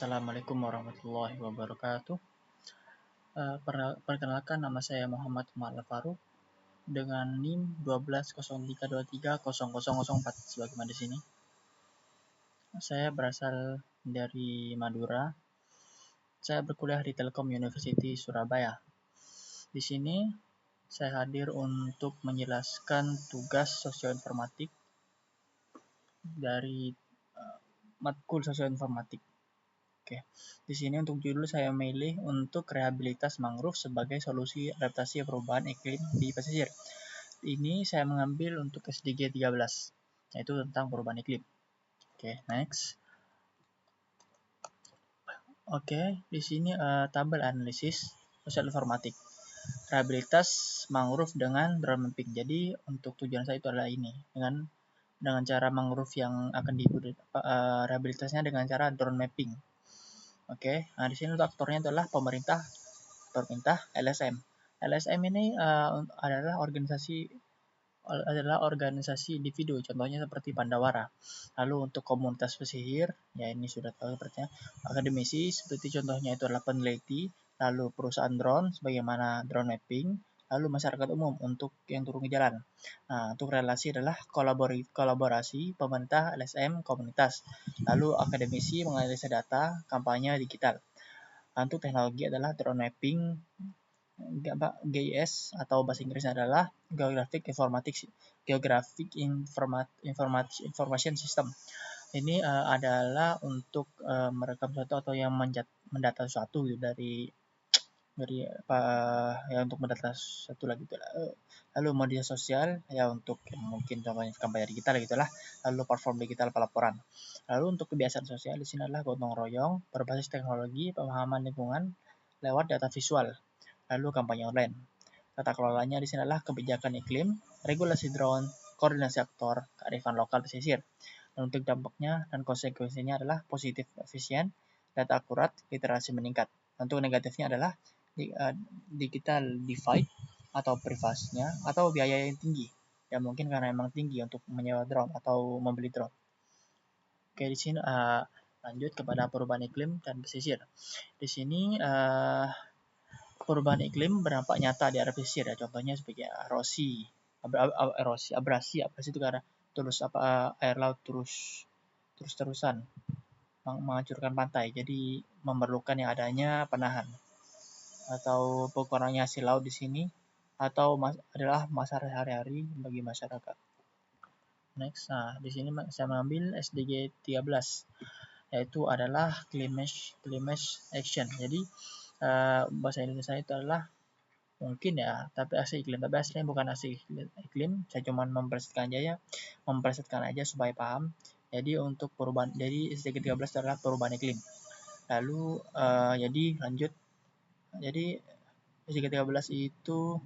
Assalamualaikum warahmatullahi wabarakatuh. Perkenalkan, nama saya Muhammad Umar Al-Faruq dengan NIM 1203230004 sebagaimana di sini. Saya berasal dari Madura. Saya berkuliah di Telkom University Surabaya. Di sini saya hadir untuk menjelaskan tugas sosioinformatik dari matkul sosioinformatik. Oke, di sini untuk judul saya memilih untuk rehabilitas mangrove sebagai solusi adaptasi perubahan iklim di pesisir. Ini saya mengambil untuk SDG 13, yaitu tentang perubahan iklim. Oke, next. Oke, di sini tabel analisis sosial informatik. Rehabilitas mangrove dengan drone mapping. Jadi untuk tujuan saya itu adalah ini, dengan cara mangrove yang akan rehabilitasnya dengan cara drone mapping. Oke, nah di sini untuk aktornya adalah pemerintah LSM. LSM ini adalah organisasi individu, contohnya seperti Pandawara. Lalu untuk komunitas pesisir, ya ini sudah tahu sepertinya, akademisi seperti contohnya itu adalah peneliti, lalu perusahaan drone sebagaimana drone mapping, lalu masyarakat umum untuk yang turun ke jalan. Nah, untuk relasi adalah kolaborasi pemerintah, LSM, komunitas, lalu akademisi menganalisa data, kampanye digital. Untuk teknologi adalah drone mapping, GIS atau bahasa Inggrisnya adalah Geographic Information System. Ini adalah untuk merekam sesuatu atau yang mendata sesuatu dari ya untuk mendata satu lagi gitu. Lalu media sosial ya untuk mungkin contohnya kampanye digital gitulah. Lalu platform digital pelaporan. Lalu untuk kebiasaan sosial di sini adalah gotong royong berbasis teknologi, pemahaman lingkungan lewat data visual. Lalu kampanye online. Tata kelolanya di sini adalah kebijakan iklim, regulasi drone, koordinasi aktor, kearifan lokal pesisir. Dan untuk dampaknya dan konsekuensinya adalah positif efisien, data akurat, literasi meningkat. Untuk negatifnya adalah digital divide atau privasinya atau biaya yang tinggi. Ya mungkin karena emang tinggi untuk menyewa drone atau membeli drone. Oke, di sini lanjut kepada perubahan iklim dan pesisir. Di sini perubahan iklim berdampak nyata di area pesisir ya, contohnya sebagai abrasi itu karena air laut terus-terusan menghancurkan pantai, jadi memerlukan yang adanya penahan atau berkurangnya hasil laut di sini atau adalah masalah sehari-hari bagi masyarakat. Next, nah di sini saya mengambil SDG 13 yaitu adalah climate action. Jadi bahasa Indonesia itu adalah mungkin ya, tapi aslinya bukan asli iklim. Saya cuma mempersetkan aja supaya paham. Jadi untuk perubahan, jadi SDG 13 adalah perubahan iklim. Lalu jadi lanjut. Jadi SDG 13 itu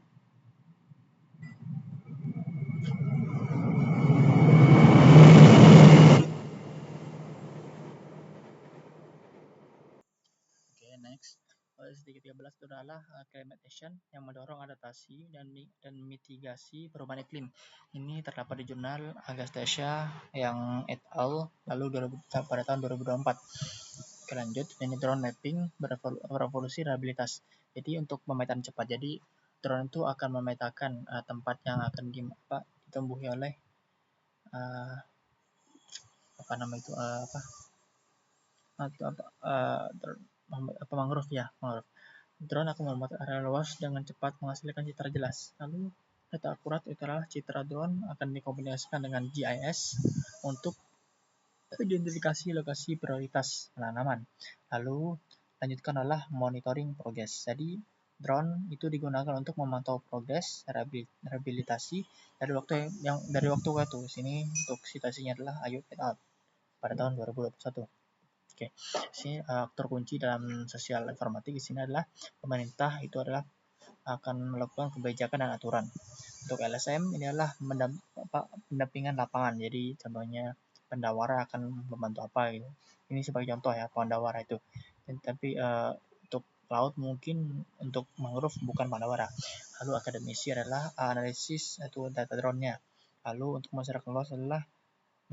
next. SDG 13 itu adalah climate action yang mendorong adaptasi dan mitigasi perubahan iklim. Ini terdapat di jurnal Agastasia yang et al. Lalu pada tahun 2024. Oke, lanjut. Ini drone mapping berevolusi rehabilitas. Jadi untuk pemetaan cepat. Jadi drone itu akan memetakan tempat yang akan ditumbuhi oleh mangrove ya, mangrove. Drone akan memotret area luas dengan cepat menghasilkan citra jelas. Lalu data akurat itu adalah citra drone akan dikombinasikan dengan GIS untuk identifikasi lokasi prioritas penanaman. Lalu lanjutkan adalah monitoring progress. Jadi drone itu digunakan untuk memantau progres rehabilitasi dari waktu ke waktu. Sini untuk situasinya adalah Ayub et al. Pada tahun 2021. Oke, sini aktor kunci dalam sosial informatik di sini adalah pemerintah itu adalah akan melakukan kebijakan dan aturan. Untuk LSM ini adalah pendampingan lapangan. Jadi contohnya Pandawara akan membantu apa gitu. Ini sebagai contoh ya, Pandawara itu. Tapi untuk laut mungkin untuk mangrove bukan Pandawara. Lalu akademisi adalah analisis atau data drone-nya. Lalu untuk masyarakat luas adalah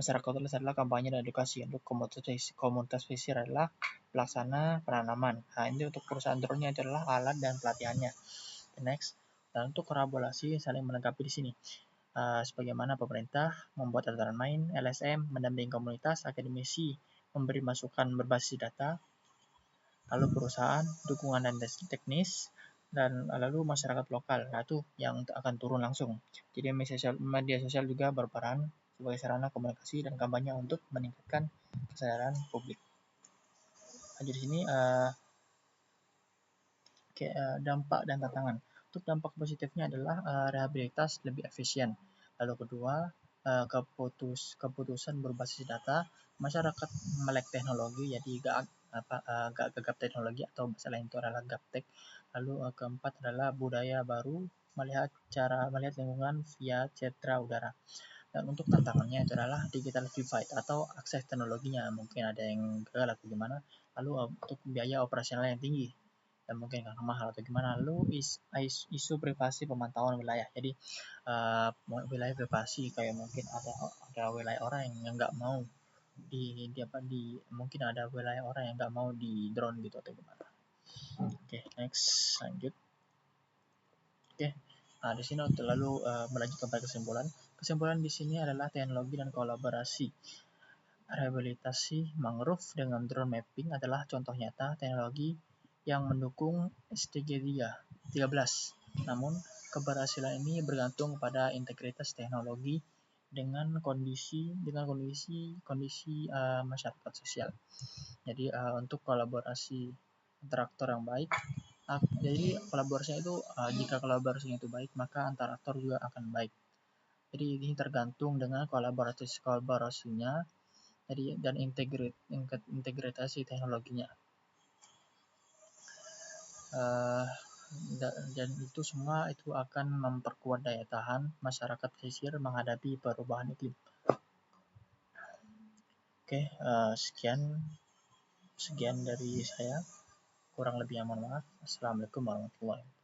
masyarakat luas adalah kampanye dan edukasi. Untuk komunitas pesisir adalah pelaksana penanaman. Nah, ini untuk perusahaan drone-nya adalah alat dan pelatihannya. Next, dan untuk kolaborasi saling melengkapi di sini. Sebagaimana pemerintah membuat aturan main, LSM mendampingi komunitas, akademisi memberi masukan berbasis data, lalu perusahaan dukungan dan teknis, dan lalu masyarakat lokal. Nah, itu yang akan turun langsung. Jadi media sosial juga berperan sebagai sarana komunikasi dan kampanye untuk meningkatkan kesadaran publik. Nah, di sini dampak dan tantangan. Untuk dampak positifnya adalah rehabilitas lebih efisien. Lalu kedua, keputusan berbasis data, masyarakat melek teknologi, jadi gak gegap teknologi atau selain itu adalah gaptek. Lalu keempat adalah budaya baru, melihat lingkungan via citra udara. Dan untuk tantangannya itu adalah digital divide atau akses teknologinya, mungkin ada yang gagal atau gimana. Lalu untuk biaya operasional yang tinggi, dan mungkin karena mahal atau gimana. Lalu isu privasi pemantauan wilayah, jadi wilayah privasi kayak mungkin ada wilayah orang yang nggak mau mungkin ada wilayah orang yang nggak mau di drone gitu atau gimana. Oke, next, lanjut. Oke, nah di sini lalu melanjutkan pada kesimpulan. Kesimpulan di sini adalah teknologi dan kolaborasi. Rehabilitasi mangrove dengan drone mapping adalah contoh nyata teknologi yang mendukung SDG 13. Namun, keberhasilan ini bergantung pada integritas teknologi dengan kondisi masyarakat sosial. Jadi untuk kolaborasi interaktor yang baik, jadi kolaborasinya itu jika kolaborasinya itu baik, maka antar aktor juga akan baik. Jadi ini tergantung dengan kolaborasinya, dan integrasi teknologinya. Dan itu semua itu akan memperkuat daya tahan masyarakat pesisir menghadapi perubahan iklim. Oke, sekian dari saya. Kurang lebihnya mohon maaf. Assalamualaikum warahmatullahi wabarakatuh.